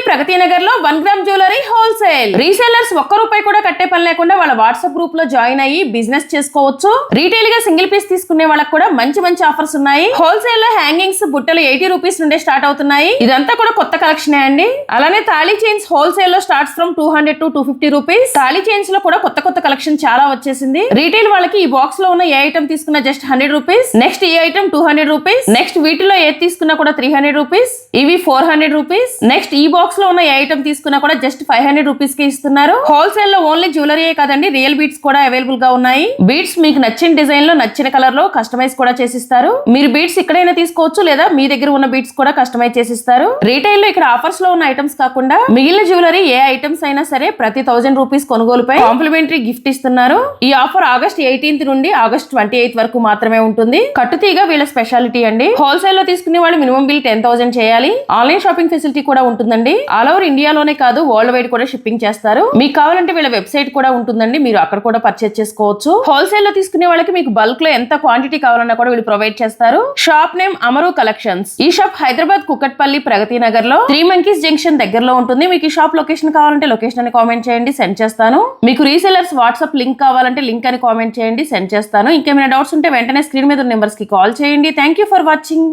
ప్రగతి నగర్ లో 1 gram jewellery wholesale resellers ఒక్క రూపాయి కూడా కట్టే పని లేకుండా వాళ్ళ వాట్సాప్ గ్రూప్ లో జాయిన్ అయ్యి బిజినెస్ చేసుకోవచ్చు. రీటైల్ గా సింగిల్ పీస్ తీసుకునే వాళ్ళకి కూడా మంచి ఆఫర్స్ ఉన్నాయి. హోల్సేల్ లో హ్యాంగింగ్స్ బుట్టలు 80 రూపీస్ నుండే స్టార్ట్ అవుతున్నాయి. ఇదంతా కూడా కొత్త కలెక్షన్ అండి. అలానే తాళీ చైన్స్ హోల్సేల్ లో starts from 200 to 250 rupees. Thali chains లో కూడా కొత్త కలెక్షన్ చాలా వచ్చేసింది. రీటైల్ వాళ్ళకి ఈ బాక్స్ లో ఉన్న ఏ ఐటమ్ తీసుకున్నా జస్ట్ 100 రూపీస్. నెక్స్ట్ ఈ ఐటమ్ 200 రూపీస్. నెక్స్ట్ వీటిలో ఏది తీసుకున్నా కూడా 300 రూపీస్. ఇవి 400 రూపీస్. నెక్స్ట్ ఈ బాక్స్ లో ఉన్న ఏ ఐటమ్ తీసుకున్నా కూడా జస్ట్ 500 రూపీస్ కి ఇస్తున్నారు. హోల్సేల్ లో ఓన్లీ జ్యువెలరీ కాదండి, రియల్ బీట్స్ కూడా అవైలబుల్ గా ఉన్నాయి. బీట్స్ మీకు నచ్చిన డిజైన్ లో నచ్చిన కలర్ లో కస్టమైజ్ కూడా చేసిస్తారు. మీరు బీట్స్ ఇక్కడైనా తీసుకోవచ్చు లేదా మీ దగ్గర ఉన్న బీట్స్ కూడా కస్టమైజ్ చేసిస్తారు. రీటైల్ లో ఇక్కడ ఆఫర్స్ లో ఉన్న ఐటమ్స్ కాకుండా మిగిలిన జ్యువెలరీ ఏ ఐటమ్స్ అయినా సరే ప్రతి 1000 రూపీస్ కొనుగోలుపై కాంప్లిమెంటరీ గిఫ్ట్ ఇస్తున్నారు. ఈ ఆఫర్ ఆగస్ట్ 18 నుండి ఆగస్ట్ 28 వరకు మాత్రమే ఉంటుంది. కట్టుతీగ వీళ్ళ స్పెషాలిటీ అండి. హోల్సేల్ లో తీసుకునే వాళ్ళు మినిమం బిల్ 10,000 చేయాలి. ఆన్లైన్ షాపింగ్ ఫెసిలిటీ కూడా ఉంటుందండి. ఆల్ ఓవర్ ఇండియాలోనే కాదు, వరల్డ్ వైడ్ కూడా షిప్పింగ్ చేస్తారు. మీకు కావాలంటే వీళ్ళ వెబ్సైట్ కూడా ఉంటుందండి, మీరు అక్కడ కూడా పర్చేస్ చేసుకోవచ్చు. హోల్సేల్ లో తీసుకునే వాళ్ళకి మీకు బల్క్ లో ఎంత క్వాంటిటీ కావాలన్నా కూడా వీళ్ళు ప్రొవైడ్ చేస్తారు. Shop name Amaru collections. ఈ షాప్ హైదరాబాద్ కుకట్పల్లి ప్రగతి నగర్ లో 3 మంకీస్ జంక్షన్ దగ్గరలో ఉంటుంది. మీకు ఈ షాప్ లొకేషన్ కావాలంటే లొకేషన్ అని కామెంట్ చేయండి, సెండ్ చేస్తాను. మీకు రీసెలర్స్ వాట్సాప్ లింక్ కావాలంటే లింక్ అని కామెంట్ చేయండి, సెండ్ చేస్తాను. ఇంకేమైనా డౌట్స్ ఉంటే వెంటనే స్క్రీన్ మీద ఉన్న నెంబర్స్ కి కాల్ చేయండి. Thank you for watching.